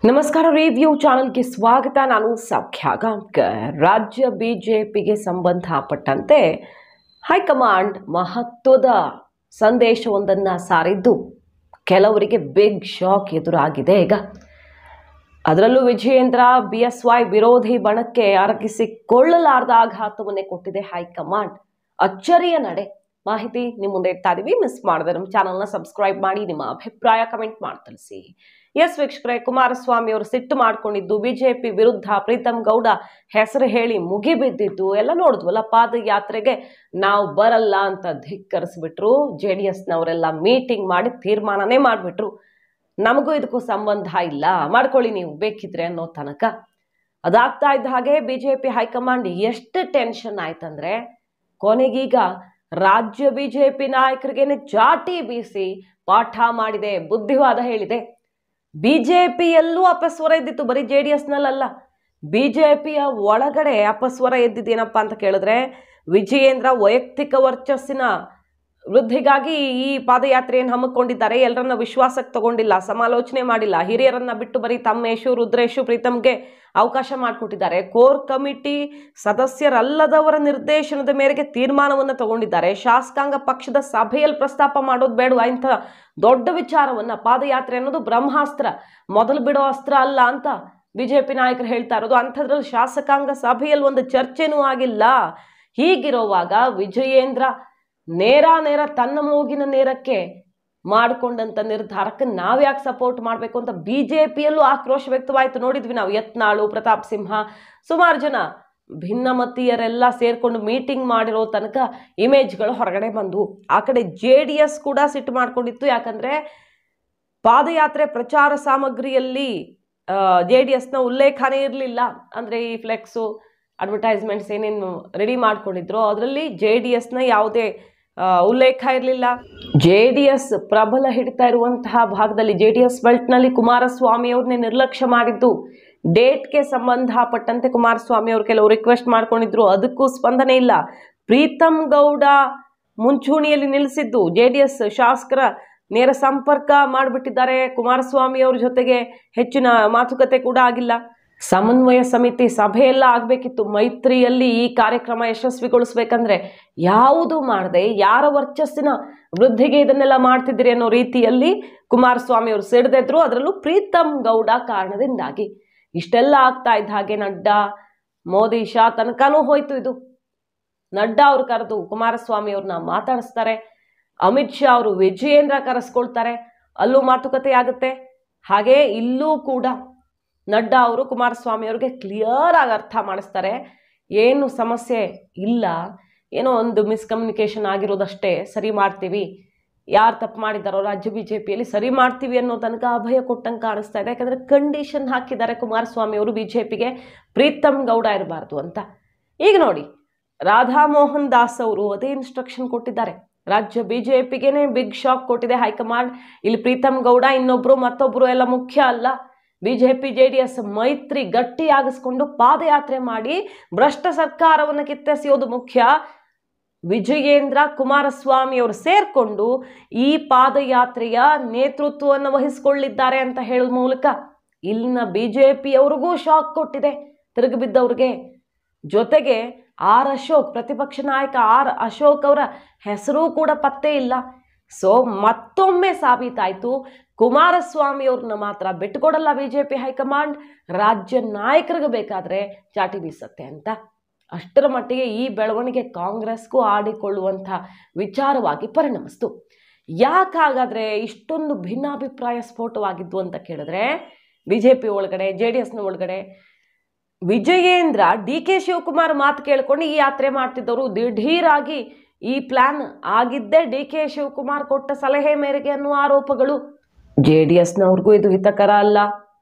ನಮಸ್ಕಾರ ರಿವ್ಯೂ ಚಾನೆಲ್ಗೆ ಸ್ವಾಗತ. ನಾನು ಸೌಖ್ಯ ಗಾಂವ್ಕರ್. ರಾಜ್ಯ ಬಿಜೆಪಿಗೆ ಸಂಬಂಧಪಟ್ಟಂತೆ ಹೈಕಮಾಂಡ್ ಮಹತ್ವದ ಸಂದೇಶವೊಂದನ್ನು ಸಾರಿದ್ದು ಕೆಲವರಿಗೆ ಬಿಗ್ ಶಾಕ್ ಎದುರಾಗಿದೆ. ಈಗ ಅದರಲ್ಲೂ ವಿಜಯೇಂದ್ರ BSY ವಿರೋಧಿ ಬಣಕ್ಕೆ ಅರಗಿಸಿಕೊಳ್ಳಲಾರದ ಆಘಾತವನ್ನೇ ಕೊಟ್ಟಿದೆ ಹೈಕಮಾಂಡ್. ಅಚ್ಚರಿಯ ನಡೆ. ಮಾಹಿತಿ ನಿಮ್ಮ ಮುಂದೆ ಇಡ್ತಾ ಇದೀವಿ. ಮಿಸ್ ಮಾಡದೆ ನಮ್ಮ ಚಾನಲ್ನ ಸಬ್ಸ್ಕ್ರೈಬ್ ಮಾಡಿ, ನಿಮ್ಮ ಅಭಿಪ್ರಾಯ ಕಮೆಂಟ್ ಮಾಡಿ ತಿಳಿಸಿ. ಎಸ್ ವೀಕ್ಷಕರೇ, ಕುಮಾರಸ್ವಾಮಿ ಅವರು ಸಿಟ್ಟು ಮಾಡ್ಕೊಂಡಿದ್ದು, ಬಿಜೆಪಿ ವಿರುದ್ಧ ಪ್ರೀತಮ್ ಗೌಡ ಹೆಸರು ಹೇಳಿ ಮುಗಿಬಿದ್ದಿದ್ದು ಎಲ್ಲ ನೋಡಿದ್ವಲ್ಲ. ಪಾದಯಾತ್ರೆಗೆ ನಾವು ಬರಲ್ಲ ಅಂತ ಧಿಕ್ಕರಿಸ್ಬಿಟ್ರು. JDSನವರೆಲ್ಲ ಮೀಟಿಂಗ್ ಮಾಡಿ ತೀರ್ಮಾನನೇ ಮಾಡಿಬಿಟ್ರು, ನಮಗೂ ಇದಕ್ಕೂ ಸಂಬಂಧ ಇಲ್ಲ, ಮಾಡ್ಕೊಳ್ಳಿ ನೀವು ಬೇಕಿದ್ರೆ ಅನ್ನೋ ತನಕ. ಅದಾಗ್ತಾ ಇದ್ದ ಹಾಗೆ ಬಿಜೆಪಿ ಹೈಕಮಾಂಡ್ ಎಷ್ಟು ಟೆನ್ಷನ್ ಆಯ್ತಂದ್ರೆ, ಕೊನೆಗೀಗ ರಾಜ್ಯ ಬಿಜೆಪಿ ನಾಯಕರಿಗೇನೆ ಚಾಟಿ ಬೀಸಿ ಪಾಠ ಮಾಡಿದೆ, ಬುದ್ಧಿವಾದ ಹೇಳಿದೆ. ಬಿಜೆಪಿಯಲ್ಲೂ ಅಪಸ್ವರ ಎದ್ದಿತ್ತು, ಬರೀ JDSನಲ್ಲ, ಬಿಜೆಪಿಯ ಒಳಗಡೆ ಅಪಸ್ವರ ಎದ್ದಿದ್ದೇನಪ್ಪ ಅಂತ ಕೇಳಿದ್ರೆ, ವಿಜಯೇಂದ್ರ ವೈಯಕ್ತಿಕ ವರ್ಚಸ್ಸಿನ ವೃದ್ಧಿಗಾಗಿ ಈ ಪಾದಯಾತ್ರೆಯನ್ನು ಹಮ್ಮಿಕೊಂಡಿದ್ದಾರೆ. ಎಲ್ಲರನ್ನ ವಿಶ್ವಾಸಕ್ಕೆ ತಗೊಂಡಿಲ್ಲ, ಸಮಾಲೋಚನೆ ಮಾಡಿಲ್ಲ, ಹಿರಿಯರನ್ನ ಬಿಟ್ಟು ಬರೀ ತಮ್ಮೇಶು, ರುದ್ರೇಶು, ಪ್ರೀತಮ್ಗೆ ಅವಕಾಶ ಮಾಡಿಕೊಟ್ಟಿದ್ದಾರೆ. ಕೋರ್ ಕಮಿಟಿ ಸದಸ್ಯರಲ್ಲದವರ ನಿರ್ದೇಶನದ ಮೇರೆಗೆ ತೀರ್ಮಾನವನ್ನು ತಗೊಂಡಿದ್ದಾರೆ. ಶಾಸಕಾಂಗ ಪಕ್ಷದ ಸಭೆಯಲ್ಲಿ ಪ್ರಸ್ತಾಪ ಮಾಡೋದು ಬೇಡವಾ ಇಂಥ ದೊಡ್ಡ ವಿಚಾರವನ್ನ? ಪಾದಯಾತ್ರೆ ಅನ್ನೋದು ಬ್ರಹ್ಮಾಸ್ತ್ರ, ಮೊದಲು ಬಿಡೋ ಅಸ್ತ್ರ ಅಲ್ಲ ಅಂತ ಬಿಜೆಪಿ ನಾಯಕರು ಹೇಳ್ತಾ ಇರೋದು. ಅಂಥದ್ರಲ್ಲಿ ಶಾಸಕಾಂಗ ಸಭೆಯಲ್ಲಿ ಒಂದು ಚರ್ಚೆನೂ ಆಗಿಲ್ಲ. ಹೀಗಿರುವಾಗ ವಿಜಯೇಂದ್ರ ನೇರ ತನ್ನ ಮೂಗಿನ ನೇರಕ್ಕೆ ಮಾಡಿಕೊಂಡಂತ ನಿರ್ಧಾರಕ್ಕೆ ನಾವ್ಯಾಕೆ ಸಪೋರ್ಟ್ ಮಾಡಬೇಕು ಅಂತ ಬಿಜೆಪಿಯಲ್ಲೂ ಆಕ್ರೋಶ ವ್ಯಕ್ತವಾಯಿತು. ನೋಡಿದ್ವಿ ನಾವು, ಯತ್ನಾಳು, ಪ್ರತಾಪ್ ಸಿಂಹ, ಸುಮಾರು ಜನ ಭಿನ್ನಮತೀಯರೆಲ್ಲ ಸೇರ್ಕೊಂಡು ಮೀಟಿಂಗ್ ಮಾಡಿರೋ ತನಕ ಇಮೇಜ್ಗಳು ಹೊರಗಡೆ ಬಂದವು. ಆ ಕಡೆ JDS ಕೂಡ ಸಿಟ್ಟು ಮಾಡ್ಕೊಂಡಿತ್ತು. ಯಾಕಂದ್ರೆ ಪಾದಯಾತ್ರೆ ಪ್ರಚಾರ ಸಾಮಗ್ರಿಯಲ್ಲಿ JDSನ ಉಲ್ಲೇಖನೇ ಇರಲಿಲ್ಲ. ಅಂದರೆ ಈ ಫ್ಲೆಕ್ಸು, ಅಡ್ವರ್ಟೈಸ್ಮೆಂಟ್ಸ್ ಏನೇನು ರೆಡಿ ಮಾಡ್ಕೊಂಡಿದ್ರು ಅದರಲ್ಲಿ JDSನ ಯಾವುದೇ ಉಲ್ಲೇಖ ಇರಲಿಲ್ಲ. JDS ಪ್ರಬಲ ಹಿಡಿತಾ ಇರುವಂತಹ ಭಾಗದಲ್ಲಿ, JDS ಬೆಲ್ಟ್ನಲ್ಲಿ ಕುಮಾರಸ್ವಾಮಿ ಅವ್ರನ್ನೇ ನಿರ್ಲಕ್ಷ್ಯ ಮಾಡಿದ್ದು. ಡೇಟ್ಗೆ ಸಂಬಂಧಪಟ್ಟಂತೆ ಕುಮಾರಸ್ವಾಮಿ ಅವರು ಕೆಲವು ರಿಕ್ವೆಸ್ಟ್ ಮಾಡ್ಕೊಂಡಿದ್ರು, ಅದಕ್ಕೂ ಸ್ಪಂದನೆ ಇಲ್ಲ. ಪ್ರೀತಮ್ ಗೌಡ ಮುಂಚೂಣಿಯಲ್ಲಿ ನಿಲ್ಲಿಸಿದ್ದು, JDS ಶಾಸಕರ ನೇರ ಸಂಪರ್ಕ ಮಾಡಿಬಿಟ್ಟಿದ್ದಾರೆ. ಕುಮಾರಸ್ವಾಮಿ ಅವ್ರ ಜೊತೆಗೆ ಹೆಚ್ಚಿನ ಮಾತುಕತೆ ಕೂಡ ಆಗಿಲ್ಲ. ಸಮನ್ವಯ ಸಮಿತಿ ಸಭೆಯೆಲ್ಲ ಆಗಬೇಕಿತ್ತು. ಮೈತ್ರಿಯಲ್ಲಿ ಈ ಕಾರ್ಯಕ್ರಮ ಯಶಸ್ವಿಗೊಳಿಸ್ಬೇಕಂದ್ರೆ ಯಾವುದು ಮಾಡದೆ ಯಾರ ವರ್ಚಸ್ಸಿನ ವೃದ್ಧಿಗೆ ಇದನ್ನೆಲ್ಲ ಮಾಡ್ತಿದ್ದೀರಿ ಅನ್ನೋ ರೀತಿಯಲ್ಲಿ ಕುಮಾರಸ್ವಾಮಿ ಅವರು ಸಿಡಿದೆದ್ರು. ಅದರಲ್ಲೂ ಪ್ರೀತಮ್ ಗೌಡ ಕಾರಣದಿಂದಾಗಿ ಇಷ್ಟೆಲ್ಲ ಆಗ್ತಾ ಇದ್ದ ಹಾಗೆ ನಡ್ಡಾ, ಮೋದಿ, ಶಾ ತನಕನೂ ಹೋಯ್ತು. ಇದು ನಡ್ಡಾ ಅವ್ರು ಕರೆದು ಕುಮಾರಸ್ವಾಮಿ ಅವ್ರನ್ನ ಮಾತಾಡಿಸ್ತಾರೆ. ಅಮಿತ್ ಶಾ ಅವರು ವಿಜಯೇಂದ್ರ ಕರೆಸ್ಕೊಳ್ತಾರೆ, ಅಲ್ಲೂ ಮಾತುಕತೆ ಆಗುತ್ತೆ. ಹಾಗೆ ಇಲ್ಲೂ ಕೂಡ ನಡ್ಡಾ ಅವರು ಕುಮಾರಸ್ವಾಮಿ ಅವ್ರಿಗೆ ಕ್ಲಿಯರ್ ಆಗಿ ಅರ್ಥ ಮಾಡಿಸ್ತಾರೆ, ಏನು ಸಮಸ್ಯೆ ಇಲ್ಲ, ಏನೋ ಒಂದು ಮಿಸ್ಕಮ್ಯುನಿಕೇಶನ್ ಆಗಿರೋದಷ್ಟೇ, ಸರಿ ಮಾಡ್ತೀವಿ, ಯಾರು ತಪ್ಪು ಮಾಡಿದ್ದಾರೋ ರಾಜ್ಯ ಬಿಜೆಪಿಯಲ್ಲಿ ಸರಿ ಮಾಡ್ತೀವಿ ಅನ್ನೋ ತನಕ ಅಭಯ ಕೊಟ್ಟಂಗೆ ಕಾಣಿಸ್ತಾ ಇದೆ. ಯಾಕಂದರೆ ಕಂಡೀಷನ್ ಹಾಕಿದ್ದಾರೆ ಕುಮಾರಸ್ವಾಮಿ ಅವರು ಬಿಜೆಪಿಗೆ, ಪ್ರೀತಮ್ ಗೌಡ ಇರಬಾರ್ದು ಅಂತ. ಈಗ ನೋಡಿ, ರಾಧಾ ಮೋಹನ್ ದಾಸ್ ಅವರು ಅದೇ ಇನ್ಸ್ಟ್ರಕ್ಷನ್ ಕೊಟ್ಟಿದ್ದಾರೆ. ರಾಜ್ಯ ಬಿಜೆಪಿಗೇನೆ ಬಿಗ್ ಶಾಕ್ ಕೊಟ್ಟಿದೆ ಹೈಕಮಾಂಡ್. ಇಲ್ಲಿ ಪ್ರೀತಮ್ ಗೌಡ ಇನ್ನೊಬ್ರು ಮತ್ತೊಬ್ರು ಎಲ್ಲ ಮುಖ್ಯ ಅಲ್ಲ. ಬಿಜೆಪಿ JDS ಮೈತ್ರಿ ಗಟ್ಟಿಯಾಗಿಸ್ಕೊಂಡು ಪಾದಯಾತ್ರೆ ಮಾಡಿ ಭ್ರಷ್ಟ ಸರ್ಕಾರವನ್ನು ಕಿತ್ತೆಸೆಯೋದು ಮುಖ್ಯ. ವಿಜಯೇಂದ್ರ, ಕುಮಾರಸ್ವಾಮಿ ಅವರು ಸೇರ್ಕೊಂಡು ಈ ಪಾದಯಾತ್ರೆಯ ನೇತೃತ್ವವನ್ನು ವಹಿಸಿಕೊಳ್ಳಿದ್ದಾರೆ ಅಂತ ಹೇಳುವ ಮೂಲಕ ಇಲ್ಲಿನ ಬಿಜೆಪಿಯವ್ರಿಗೂ ಶಾಕ್ ಕೊಟ್ಟಿದೆ, ತಿರುಗಿ ಬಿದ್ದವ್ರಿಗೆ. ಜೊತೆಗೆ ಅಶೋಕ್, ಪ್ರತಿಪಕ್ಷ ನಾಯಕ ಅಶೋಕ್ ಅವರ ಹೆಸರು ಕೂಡ ಪತ್ತೆ ಇಲ್ಲ. ಸೊ ಮತ್ತೊಮ್ಮೆ ಸಾಬೀತಾಯಿತು, ಕುಮಾರಸ್ವಾಮಿ ಅವ್ರನ್ನ ಮಾತ್ರ ಬಿಟ್ಟುಕೊಡಲ್ಲ ಬಿಜೆಪಿ ಹೈಕಮಾಂಡ್, ರಾಜ್ಯ ನಾಯಕರಿಗೆ ಬೇಕಾದರೆ ಚಾಟಿ ಬೀಸತ್ತೆ ಅಂತ. ಅಷ್ಟರ ಮಟ್ಟಿಗೆ ಈ ಬೆಳವಣಿಗೆ ಕಾಂಗ್ರೆಸ್ಗೂ ಆಡಿಕೊಳ್ಳುವಂಥ ವಿಚಾರವಾಗಿ ಪರಿಣಮಿಸ್ತು. ಯಾಕಾಗಾದರೆ ಇಷ್ಟೊಂದು ಭಿನ್ನಾಭಿಪ್ರಾಯ ಸ್ಫೋಟವಾಗಿದ್ದು ಅಂತ ಕೇಳಿದ್ರೆ, ಬಿಜೆಪಿ ಒಳಗಡೆ, JDSನ ಒಳಗಡೆ ವಿಜಯೇಂದ್ರ DK ಶಿವಕುಮಾರ್ ಮಾತು ಕೇಳ್ಕೊಂಡು ಈ ಯಾತ್ರೆ ಮಾಡ್ತಿದ್ದವರು. ದಿಢೀರಾಗಿ ಈ ಪ್ಲಾನ್ ಆಗಿದ್ದೇ DK ಶಿವಕುಮಾರ್ ಕೊಟ್ಟ ಸಲಹೆ ಮೇರೆಗೆ ಅನ್ನುವ ಆರೋಪಗಳು. JDSನವ್ರಿಗೂ ಇದು ಹಿತಕರ ಅಲ್ಲ.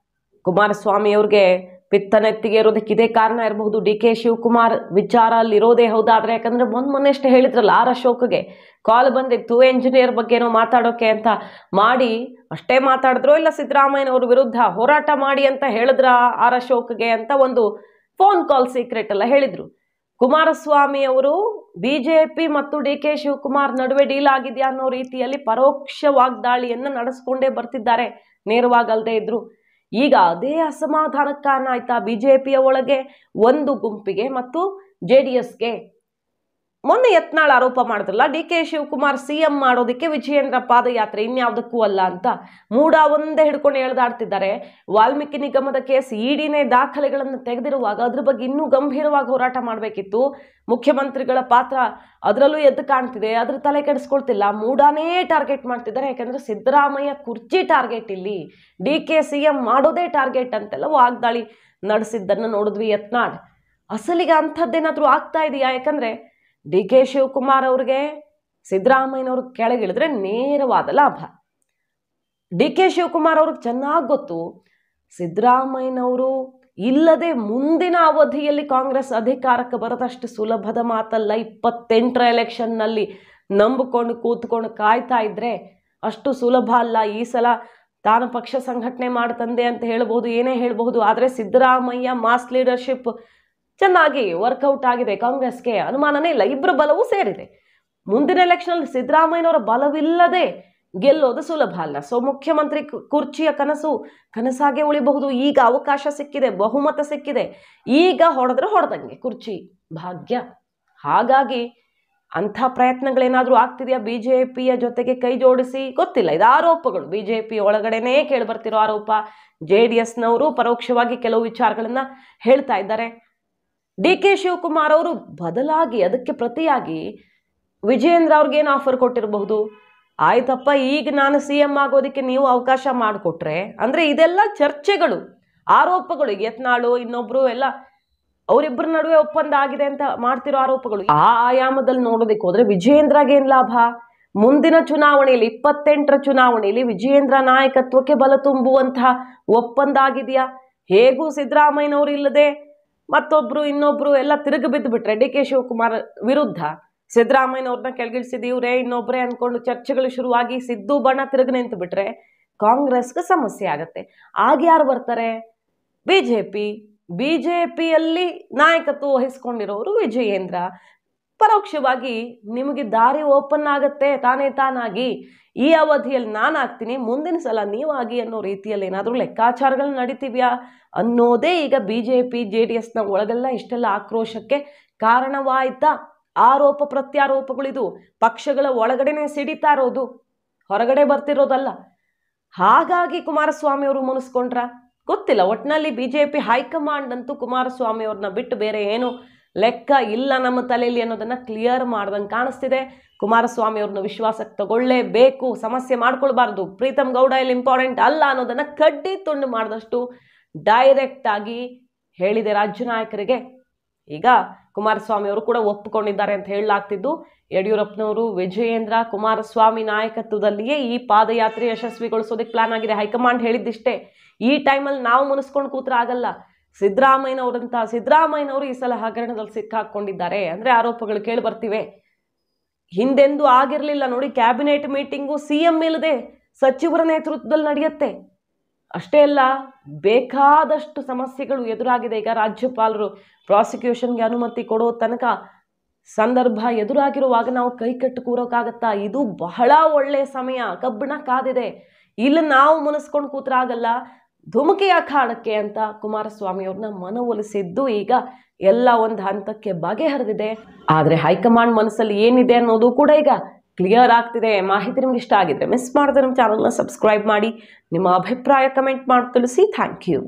ಕುಮಾರಸ್ವಾಮಿ ಅವ್ರಿಗೆ ಪಿತ್ತನೆತ್ತಿಗೆ ಇರೋದಕ್ಕೆ ಇದೇ ಕಾರಣ ಇರಬಹುದು. DK ಶಿವಕುಮಾರ್ ವಿಚಾರ ಅಲ್ಲಿರೋದೇ ಹೌದಾದ್ರೆ, ಯಾಕಂದ್ರೆ ಮೊನ್ನೆಷ್ಟೇ ಹೇಳಿದ್ರಲ್ಲ, ಅಶೋಕ್ಗೆ ಕಾಲ್ ಬಂದಿತ್ತು ಎಂಜಿನಿಯರ್ ಬಗ್ಗೆ ಏನೋ ಮಾತಾಡೋಕೆ ಅಂತ. ಮಾಡಿ ಅಷ್ಟೇ ಮಾತಾಡಿದ್ರು, ಇಲ್ಲ ಸಿದ್ದರಾಮಯ್ಯನವ್ರ ವಿರುದ್ಧ ಹೋರಾಟ ಮಾಡಿ ಅಂತ ಹೇಳಿದ್ರ ಅಶೋಕ್ಗೆ ಅಂತ ಒಂದು ಫೋನ್ ಕಾಲ್ ಸೀಕ್ರೆಟ್ ಎಲ್ಲ ಹೇಳಿದ್ರು. ಕುಮಾರಸ್ವಾಮಿ ಅವರು ಬಿಜೆಪಿ ಮತ್ತು DK ಶಿವಕುಮಾರ್ ನಡುವೆ ಡೀಲ್ ಆಗಿದೆಯಾ ಅನ್ನೋ ರೀತಿಯಲ್ಲಿ ಪರೋಕ್ಷ ವಾಗ್ದಾಳಿಯನ್ನು ನಡೆಸಿಕೊಂಡೇ ಬರ್ತಿದ್ದಾರೆ, ನೇರವಾಗಿ ಅಲ್ಲದೆ ಇದ್ರು. ಈಗ ಅದೇ ಅಸಮಾಧಾನಕ್ಕೆ ಕಾರಣ ಆಯ್ತಾ ಬಿಜೆಪಿಯ ಒಳಗೆ ಒಂದು ಗುಂಪಿಗೆ ಮತ್ತು JDSಗೆ. ಮೊನ್ನೆ ಯತ್ನಾಳ್ ಆರೋಪ ಮಾಡಿದ್ರಲ್ಲ ಡಿ ಕೆ ಶಿವಕುಮಾರ್ CM ಮಾಡೋದಕ್ಕೆ ವಿಜಯೇಂದ್ರ ಪಾದಯಾತ್ರೆ ಇನ್ಯಾವುದಕ್ಕೂ ಅಲ್ಲ ಅಂತ. ಮೂಡ ಒಂದೇ ಹಿಡ್ಕೊಂಡು ಎಳೆದಾಡ್ತಿದ್ದಾರೆ. ವಾಲ್ಮೀಕಿ ನಿಗಮದ ಕೇಸ್ ಇಡಿನೇ ದಾಖಲೆಗಳನ್ನು ತೆಗೆದಿರುವಾಗ ಅದ್ರ ಬಗ್ಗೆ ಇನ್ನೂ ಗಂಭೀರವಾಗಿ ಹೋರಾಟ ಮಾಡಬೇಕಿತ್ತು. ಮುಖ್ಯಮಂತ್ರಿಗಳ ಪಾತ್ರ ಅದರಲ್ಲೂ ಎದ್ದು ಕಾಣ್ತಿದೆ. ಅದ್ರ ತಲೆ ಕೆಡಿಸ್ಕೊಳ್ತಿಲ್ಲ. ಮೂಡಾನೇ ಟಾರ್ಗೆಟ್ ಮಾಡ್ತಿದ್ದಾರೆ. ಯಾಕಂದ್ರೆ ಸಿದ್ದರಾಮಯ್ಯ ಕುರ್ಚಿ ಟಾರ್ಗೆಟ್, ಇಲ್ಲಿ DK CM ಮಾಡೋದೇ ಟಾರ್ಗೆಟ್ ಅಂತೆಲ್ಲ ವಾಗ್ದಾಳಿ ನಡೆಸಿದ್ದನ್ನು ನೋಡಿದ್ವಿ ಯತ್ನಾಳ್. ಅಸಲಿಗೆ ಅಂಥದ್ದೇನಾದ್ರೂ ಆಗ್ತಾ ಇದೆಯಾ? ಯಾಕಂದ್ರೆ DK ಶಿವಕುಮಾರ್ ಅವ್ರಿಗೆ ಸಿದ್ದರಾಮಯ್ಯನವ್ರ ಕೆಳಗಿಳಿದ್ರೆ ನೇರವಾದ ಲಾಭ. DK ಶಿವಕುಮಾರ್ ಅವ್ರಿಗೆ ಚೆನ್ನಾಗಿ ಗೊತ್ತು ಸಿದ್ದರಾಮಯ್ಯನವರು ಇಲ್ಲದೆ ಮುಂದಿನ ಅವಧಿಯಲ್ಲಿ ಕಾಂಗ್ರೆಸ್ ಅಧಿಕಾರಕ್ಕೆ ಬರೋದಷ್ಟು ಸುಲಭದ ಮಾತಲ್ಲ. 28ರ ಎಲೆಕ್ಷನ್ನಲ್ಲಿ ನಂಬಿಕೊಂಡು ಕೂತ್ಕೊಂಡು ಕಾಯ್ತಾ ಇದ್ರೆ ಅಷ್ಟು ಸುಲಭ ಅಲ್ಲ. ಈ ಸಲ ತಾನು ಪಕ್ಷ ಸಂಘಟನೆ ಮಾಡ್ತಂದೆ ಅಂತ ಹೇಳ್ಬೋದು, ಏನೇ ಹೇಳ್ಬಹುದು. ಆದರೆ ಸಿದ್ದರಾಮಯ್ಯ ಮಾಸ್ ಲೀಡರ್ಶಿಪ್ ಚೆನ್ನಾಗಿ ವರ್ಕೌಟ್ ಆಗಿದೆ ಕಾಂಗ್ರೆಸ್ಗೆ, ಅನುಮಾನನೇ ಇಲ್ಲ. ಇಬ್ಬರ ಬಲವೂ ಸೇರಿದೆ. ಮುಂದಿನ ಎಲೆಕ್ಷನ್ ಸಿದ್ದರಾಮಯ್ಯನವರ ಬಲವಿಲ್ಲದೆ ಗೆಲ್ಲೋದು ಸುಲಭ ಅಲ್ಲ. ಸೊ ಮುಖ್ಯಮಂತ್ರಿ ಕುರ್ಚಿಯ ಕನಸಾಗೆ ಉಳಿಬಹುದು. ಈಗ ಅವಕಾಶ ಸಿಕ್ಕಿದೆ, ಬಹುಮತ ಸಿಕ್ಕಿದೆ. ಈಗ ಹೊಡೆದ್ರೆ ಹೊಡೆದಂಗೆ ಕುರ್ಚಿ ಭಾಗ್ಯ. ಹಾಗಾಗಿ ಅಂಥ ಪ್ರಯತ್ನಗಳೇನಾದರೂ ಆಗ್ತಿದೆಯಾ ಬಿಜೆಪಿಯ ಜೊತೆಗೆ ಕೈ ಜೋಡಿಸಿ? ಗೊತ್ತಿಲ್ಲ. ಇದು ಆರೋಪಗಳು, ಬಿಜೆಪಿ ಒಳಗಡೆನೇ ಕೇಳಿ ಬರ್ತಿರೋ ಆರೋಪ. JDSನವರು ಪರೋಕ್ಷವಾಗಿ ಕೆಲವು ವಿಚಾರಗಳನ್ನ ಹೇಳ್ತಾ ಇದ್ದಾರೆ. DK ಶಿವಕುಮಾರ್ ಅವರು ಬದಲಾಗಿ ಅದಕ್ಕೆ ಪ್ರತಿಯಾಗಿ ವಿಜಯೇಂದ್ರ ಅವ್ರಿಗೇನು ಆಫರ್ ಕೊಟ್ಟಿರಬಹುದು. ಆಯ್ತಪ್ಪ, ಈಗ ನಾನು CM ಆಗೋದಕ್ಕೆ ನೀವು ಅವಕಾಶ ಮಾಡಿಕೊಟ್ರೆ ಅಂದ್ರೆ ಇದೆಲ್ಲ ಚರ್ಚೆಗಳು, ಆರೋಪಗಳು. ಯತ್ನಾಳು ಇನ್ನೊಬ್ರು ಎಲ್ಲ ಅವರಿಬ್ಬರ ನಡುವೆ ಒಪ್ಪಂದ ಆಗಿದೆ ಅಂತ ಮಾಡ್ತಿರೋ ಆರೋಪಗಳು. ಆ ಆಯಾಮದಲ್ಲಿ ನೋಡೋದಕ್ಕೆ ಹೋದ್ರೆ ವಿಜಯೇಂದ್ರಗೆ ಏನ್ ಲಾಭ? ಮುಂದಿನ ಚುನಾವಣೆಯಲ್ಲಿ 28ರ ಚುನಾವಣೆಯಲ್ಲಿ ವಿಜಯೇಂದ್ರ ನಾಯಕತ್ವಕ್ಕೆ ಬಲ ತುಂಬುವಂತಹ ಒಪ್ಪಂದ ಆಗಿದೆಯಾ? ಹೇಗೂ ಸಿದ್ದರಾಮಯ್ಯನವರು ಇಲ್ಲದೆ ಮತ್ತೊಬ್ರು ಇನ್ನೊಬ್ರು ಎಲ್ಲ ತಿರುಗಿ ಬಿದ್ದು ಬಿಟ್ರೆ DK ಶಿವಕುಮಾರ್ ವಿರುದ್ಧ ಸಿದ್ದರಾಮಯ್ಯನವ್ರನ್ನ ಕೆಳಗಿಳಿಸಿದ ಇವ್ರೆ ಇನ್ನೊಬ್ರೆ ಅನ್ಕೊಂಡು ಚರ್ಚೆಗಳು ಶುರುವಾಗಿ ಸಿದ್ದು ಬಣ ತಿರುಗಿ ನಿಂತು ಬಿಟ್ರೆ ಕಾಂಗ್ರೆಸ್ಗೆ ಸಮಸ್ಯೆ ಆಗತ್ತೆ. ಆಗ ಯಾರು ಬರ್ತಾರೆ? ಬಿಜೆಪಿಯಲ್ಲಿ ನಾಯಕತ್ವ ವಹಿಸ್ಕೊಂಡಿರೋರು ವಿಜಯೇಂದ್ರ. ಪರೋಕ್ಷವಾಗಿ ನಿಮಗೆ ದಾರಿ ಓಪನ್ ಆಗತ್ತೆ ತಾನಾಗಿ. ಈ ಅವಧಿಯಲ್ಲಿ ನಾನು ಆಗ್ತೀನಿ, ಮುಂದಿನ ಸಲ ನೀವಾಗಿ ಅನ್ನೋ ರೀತಿಯಲ್ಲಿ ಏನಾದರೂ ಲೆಕ್ಕಾಚಾರಗಳು ನಡೀತಿವ್ಯಾ ಅನ್ನೋದೇ ಈಗ ಬಿಜೆಪಿ JDSನ ಒಳಗೆಲ್ಲ ಇಷ್ಟೆಲ್ಲ ಆಕ್ರೋಶಕ್ಕೆ ಕಾರಣವಾಯ್ತಾ? ಆರೋಪ ಪ್ರತ್ಯಾರೋಪಗಳಿದು ಪಕ್ಷಗಳ ಒಳಗಡೆನೆ ಸಿಡಿತಾ ಇರೋದು, ಹೊರಗಡೆ ಬರ್ತಿರೋದಲ್ಲ. ಹಾಗಾಗಿ ಕುಮಾರಸ್ವಾಮಿ ಅವರು ಮುನಿಸ್ಕೊಂಡ್ರ ಗೊತ್ತಿಲ್ಲ. ಒಟ್ಟಿನಲ್ಲಿ ಬಿಜೆಪಿ ಹೈಕಮಾಂಡ್ ಅಂತೂ ಕುಮಾರಸ್ವಾಮಿ ಅವ್ರನ್ನ ಬಿಟ್ಟು ಬೇರೆ ಏನು ಲೆಕ್ಕ ಇಲ್ಲ ನಮ್ಮ ತಲೆಯಲ್ಲಿ ಅನ್ನೋದನ್ನ ಕ್ಲಿಯರ್ ಮಾಡ್ದಂಗೆ ಕಾಣಿಸ್ತಿದೆ. ಕುಮಾರಸ್ವಾಮಿ ಅವ್ರನ್ನ ವಿಶ್ವಾಸಕ್ಕೆ ತಗೊಳ್ಳೇಬೇಕು, ಸಮಸ್ಯೆ ಮಾಡ್ಕೊಳ್ಬಾರ್ದು. ಪ್ರೀತಮ್ ಗೌಡ ಇಲ್ಲಿ ಇಂಪಾರ್ಟೆಂಟ್ ಅಲ್ಲ ಅನ್ನೋದನ್ನ ಕಡ್ಡಿ ತುಂಡು ಮಾಡಿದಷ್ಟು ಡೈರೆಕ್ಟ್ ಆಗಿ ಹೇಳಿದೆ ರಾಜ್ಯ ನಾಯಕರಿಗೆ. ಈಗ ಕುಮಾರಸ್ವಾಮಿ ಅವರು ಕೂಡ ಒಪ್ಪಿಕೊಂಡಿದ್ದಾರೆ ಅಂತ ಹೇಳಲಾಗ್ತಿದ್ದು. ಯಡಿಯೂರಪ್ಪನವರು ವಿಜಯೇಂದ್ರ ಕುಮಾರಸ್ವಾಮಿ ನಾಯಕತ್ವದಲ್ಲಿಯೇ ಈ ಪಾದಯಾತ್ರೆ ಯಶಸ್ವಿಗೊಳಿಸೋದಕ್ಕೆ ಪ್ಲಾನ್ ಆಗಿದೆ. ಹೈಕಮಾಂಡ್ ಹೇಳಿದ್ದಿಷ್ಟೇ, ಈ ಟೈಮಲ್ಲಿ ನಾವು ಮುನಿಸ್ಕೊಂಡು ಕೂತ್ರೆ ಆಗಲ್ಲ. ಸಿದ್ದರಾಮಯ್ಯನವರು ಈ ಸಲ ಹಗರಣದಲ್ಲಿ ಸಿಕ್ಕಾಕೊಂಡಿದ್ದಾರೆ ಅಂದ್ರೆ ಆರೋಪಗಳು ಕೇಳಿ ಬರ್ತಿವೆ. ಹಿಂದೆಂದೂ ಆಗಿರಲಿಲ್ಲ ನೋಡಿ. ಕ್ಯಾಬಿನೆಟ್ ಮೀಟಿಂಗು CM ಇಲ್ಲದೆ ಸಚಿವರ ನೇತೃತ್ವದಲ್ಲಿ ನಡೆಯುತ್ತೆ. ಅಷ್ಟೇ ಅಲ್ಲ, ಬೇಕಾದಷ್ಟು ಸಮಸ್ಯೆಗಳು ಎದುರಾಗಿದೆ. ಈಗ ರಾಜ್ಯಪಾಲರು ಪ್ರಾಸಿಕ್ಯೂಷನ್ಗೆ ಅನುಮತಿ ಕೊಡೋ ತನಕ ಸಂದರ್ಭ ಎದುರಾಗಿರುವಾಗ ನಾವು ಕೈ ಕಟ್ಟು ಕೂರೋಕ್ಕಾಗತ್ತಾ? ಇದು ಬಹಳ ಒಳ್ಳೆಯ ಸಮಯ, ಕಬ್ಬಿಣ ಕಾದಿದೆ. ಇಲ್ಲಿ ನಾವು ಮುನಿಸ್ಕೊಂಡು ಕೂತ್ರಾಗಲ್ಲ. ಧುಮುಕಿ ಅಖಾಡಕ್ಕೆ ಅಂತ ಕುಮಾರಸ್ವಾಮಿ ಅವ್ರನ್ನ ಮನವೊಲಿಸಿದ್ದು ಈಗ ಎಲ್ಲ ಒಂದು ಹಂತಕ್ಕೆ ಬಗೆಹರಿದಿದೆ. ಆದರೆ ಹೈಕಮಾಂಡ್ ಮನಸ್ಸಲ್ಲಿ ಏನಿದೆ ಅನ್ನೋದು ಕೂಡ ಈಗ ಕ್ಲಿಯರ್ ಆಗ್ತಿದೆ. ಮಾಹಿತಿ ನಿಮ್ಗೆ ಇಷ್ಟ ಆಗಿದ್ರೆ ಮಿಸ್ ಮಾಡಿದ್ರೆ ನಮ್ಮ ಚಾನಲ್ನ ಸಬ್ಸ್ಕ್ರೈಬ್ ಮಾಡಿ, ನಿಮ್ಮ ಅಭಿಪ್ರಾಯ ಕಮೆಂಟ್ ಮಾಡಿ ತಿಳಿಸಿ. Thank you.